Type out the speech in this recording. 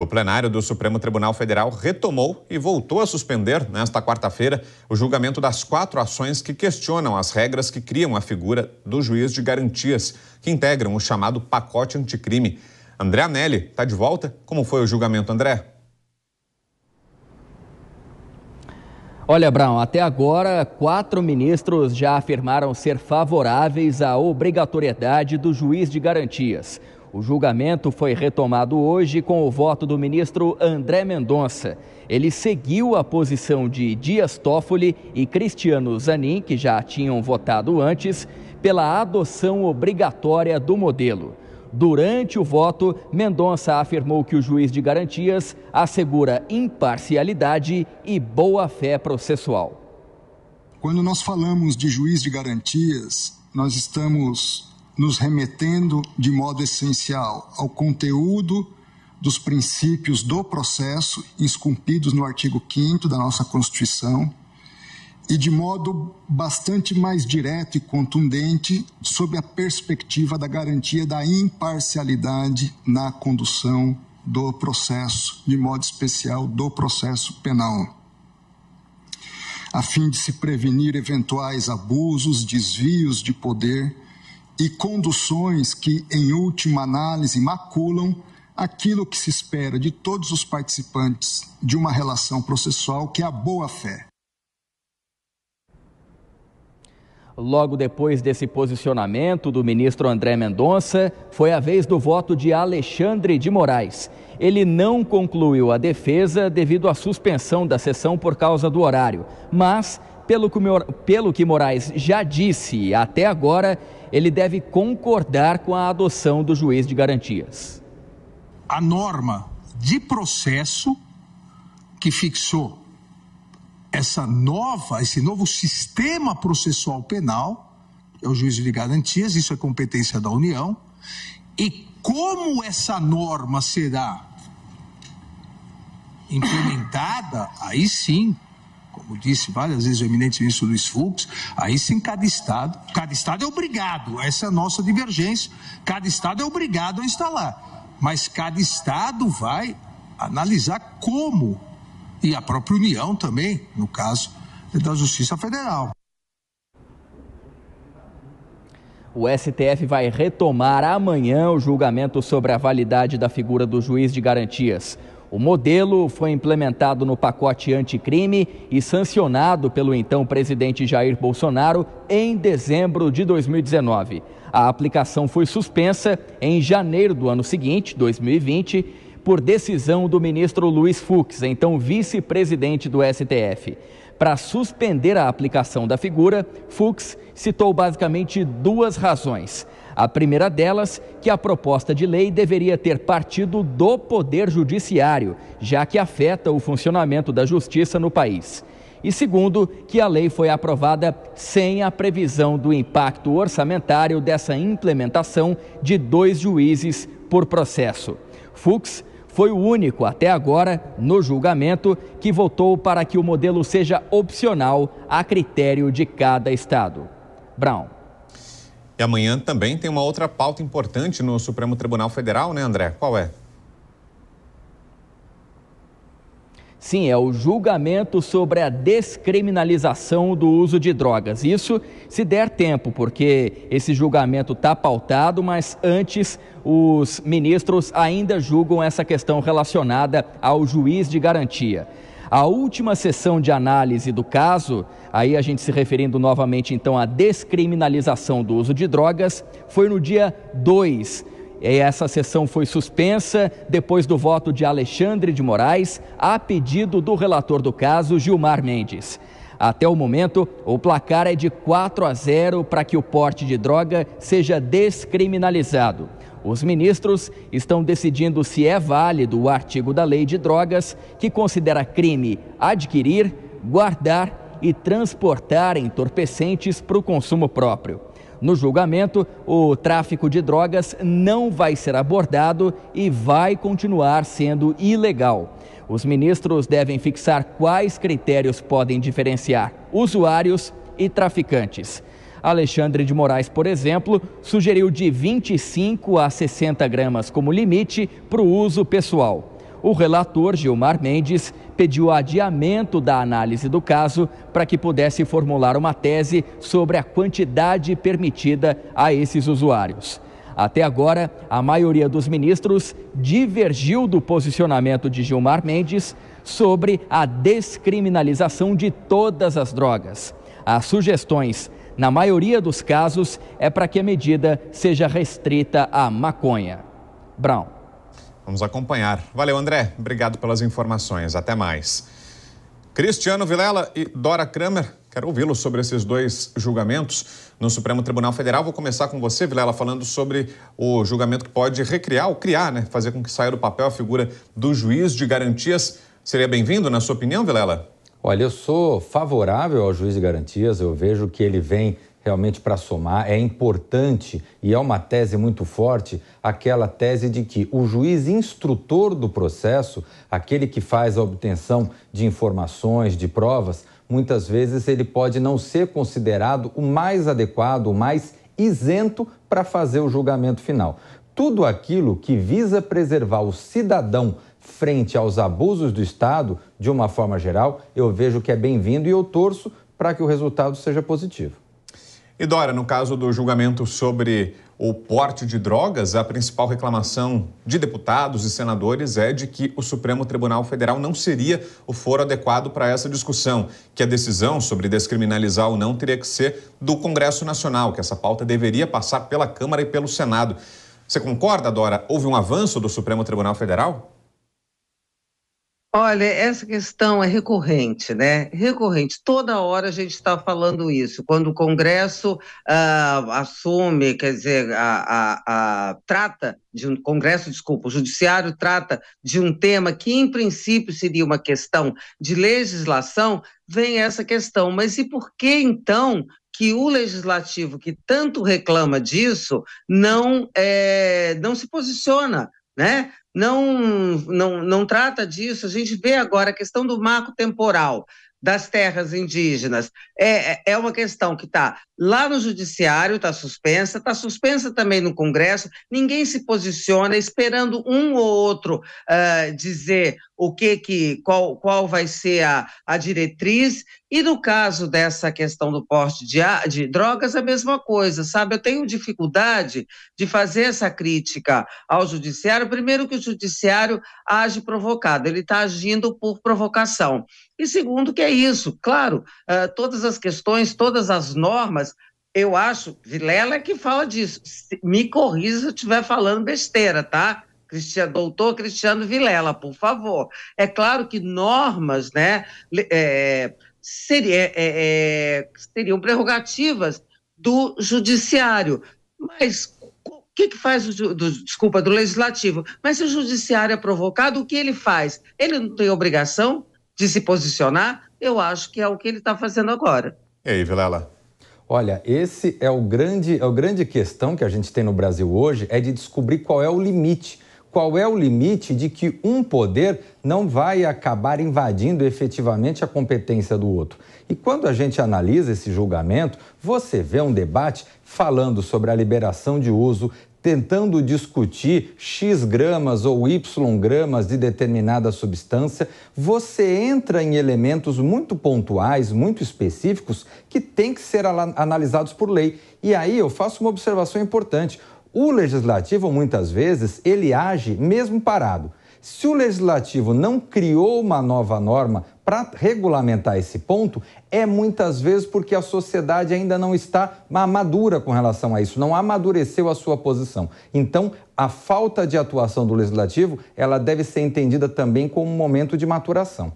O plenário do Supremo Tribunal Federal retomou e voltou a suspender, nesta quarta-feira, o julgamento das 4 ações que questionam as regras que criam a figura do juiz de garantias, que integram o chamado pacote anticrime. André Anelli está de volta. Como foi o julgamento, André? Olha, Brown, até agora 4 ministros já afirmaram ser favoráveis à obrigatoriedade do juiz de garantias. O julgamento foi retomado hoje com o voto do ministro André Mendonça. Ele seguiu a posição de Dias Toffoli e Cristiano Zanin, que já tinham votado antes, pela adoção obrigatória do modelo. Durante o voto, Mendonça afirmou que o juiz de garantias assegura imparcialidade e boa-fé processual. Quando nós falamos de juiz de garantias, nós estamos nos remetendo de modo essencial ao conteúdo dos princípios do processo esculpidos no artigo 5º da nossa Constituição e de modo bastante mais direto e contundente sob a perspectiva da garantia da imparcialidade na condução do processo, de modo especial do processo penal, a fim de se prevenir eventuais abusos, desvios de poder e conduções que, em última análise, maculam aquilo que se espera de todos os participantes de uma relação processual, que é a boa-fé. Logo depois desse posicionamento do ministro André Mendonça, foi a vez do voto de Alexandre de Moraes. Ele não concluiu a defesa devido à suspensão da sessão por causa do horário, mas, pelo que Moraes já disse até agora, ele deve concordar com a adoção do juiz de garantias. A norma de processo que fixou esse novo sistema processual penal, é o juízo de garantias, isso é competência da União, e como essa norma será implementada, aí sim, como disse várias vezes o eminente ministro Luiz Fux, aí sim cada estado é obrigado, essa é a nossa divergência, cada estado é obrigado a instalar, mas cada estado vai analisar como, e a própria União também, no caso da Justiça Federal. O STF vai retomar amanhã o julgamento sobre a validade da figura do juiz de garantias. O modelo foi implementado no pacote anticrime e sancionado pelo então presidente Jair Bolsonaro em dezembro de 2019. A aplicação foi suspensa em janeiro do ano seguinte, 2020, por decisão do ministro Luiz Fux, então vice-presidente do STF. Para suspender a aplicação da figura, Fux citou basicamente 2 razões. A primeira delas, que a proposta de lei deveria ter partido do Poder Judiciário, já que afeta o funcionamento da justiça no país. E segundo, que a lei foi aprovada sem a previsão do impacto orçamentário dessa implementação de 2 juízes por processo. Fux foi o único até agora no julgamento que votou para que o modelo seja opcional a critério de cada estado. Brown. E amanhã também tem uma outra pauta importante no Supremo Tribunal Federal, né, André? Qual é? Sim, é o julgamento sobre a descriminalização do uso de drogas. Isso se der tempo, porque esse julgamento está pautado, mas antes os ministros ainda julgam essa questão relacionada ao juiz de garantia. A última sessão de análise do caso, aí a gente se referindo novamente então à descriminalização do uso de drogas, foi no dia 2. Essa sessão foi suspensa depois do voto de Alexandre de Moraes, a pedido do relator do caso, Gilmar Mendes. Até o momento, o placar é de 4-0 para que o porte de droga seja descriminalizado. Os ministros estão decidindo se é válido o artigo da Lei de Drogas, que considera crime adquirir, guardar e transportar entorpecentes para o consumo próprio. No julgamento, o tráfico de drogas não vai ser abordado e vai continuar sendo ilegal. Os ministros devem fixar quais critérios podem diferenciar usuários e traficantes. Alexandre de Moraes, por exemplo, sugeriu de 25 a 60 gramas como limite para o uso pessoal. o relator Gilmar Mendes pediu adiamento da análise do caso para que pudesse formular uma tese sobre a quantidade permitida a esses usuários. Até agora, a maioria dos ministros divergiu do posicionamento de Gilmar Mendes sobre a descriminalização de todas as drogas. As sugestões, na maioria dos casos, é para que a medida seja restrita à maconha. Brown. Vamos acompanhar. Valeu, André. Obrigado pelas informações. Até mais. Cristiano Vilela e Dora Kramer, quero ouvi-los sobre esses dois julgamentos no Supremo Tribunal Federal. Vou começar com você, Vilela, falando sobre o julgamento que pode recriar ou criar, fazer com que saia do papel a figura do juiz de garantias. Seria bem-vindo, na sua opinião, Vilela? Olha, eu sou favorável ao juiz de garantias, eu vejo que ele vem realmente para somar. É importante e é uma tese muito forte, aquela tese de que o juiz instrutor do processo, aquele que faz a obtenção de informações, de provas, muitas vezes ele pode não ser considerado o mais adequado, o mais isento para fazer o julgamento final. Tudo aquilo que visa preservar o cidadão frente aos abusos do Estado, de uma forma geral, eu vejo que é bem-vindo e eu torço para que o resultado seja positivo. E Dora, no caso do julgamento sobre o porte de drogas, a principal reclamação de deputados e senadores é de que o Supremo Tribunal Federal não seria o foro adequado para essa discussão, que a decisão sobre descriminalizar ou não teria que ser do Congresso Nacional, que essa pauta deveria passar pela Câmara e pelo Senado. Você concorda, Dora? Houve um avanço do Supremo Tribunal Federal? Olha, essa questão é recorrente, né? Recorrente. Toda hora a gente está falando isso. Quando o Congresso assume, quer dizer, trata de um Congresso, desculpa, o Judiciário trata de um tema que, em princípio, seria uma questão de legislação, vem essa questão. Mas e por que, então, que o Legislativo, que tanto reclama disso, não se posiciona, né? Não trata disso. A gente vê agora a questão do marco temporal das terras indígenas. É uma questão que está lá no Judiciário, está suspensa também no Congresso, ninguém se posiciona, esperando um ou outro dizer qual vai ser a diretriz. E no caso dessa questão do porte de drogas, a mesma coisa, sabe? Eu tenho dificuldade de fazer essa crítica ao Judiciário. Primeiro que o Judiciário age provocado, ele está agindo por provocação. E segundo que é isso, claro, todas as questões, todas as normas, eu acho, Vilela é que fala disso, me corrija se eu estiver falando besteira, tá? Doutor Cristiano Vilela, por favor. É claro que normas, né, seriam prerrogativas do Judiciário, mas o que faz do Legislativo? Mas se o Judiciário é provocado, o que ele faz? Ele não tem obrigação de se posicionar? Eu acho que é o que ele está fazendo agora. E aí, Vilela? Olha, esse é o grande questão que a gente tem no Brasil hoje, é de descobrir qual é o limite. Qual é o limite de que um poder não vai acabar invadindo efetivamente a competência do outro? E quando a gente analisa esse julgamento, você vê um debate falando sobre a liberação de uso, tentando discutir X gramas ou Y gramas de determinada substância, você entra em elementos muito pontuais, muito específicos, que têm que ser analisados por lei. E aí eu faço uma observação importante. O Legislativo, muitas vezes, ele age mesmo parado. Se o Legislativo não criou uma nova norma para regulamentar esse ponto, é muitas vezes porque a sociedade ainda não está madura com relação a isso, não amadureceu a sua posição. Então, a falta de atuação do Legislativo, ela deve ser entendida também como um momento de maturação.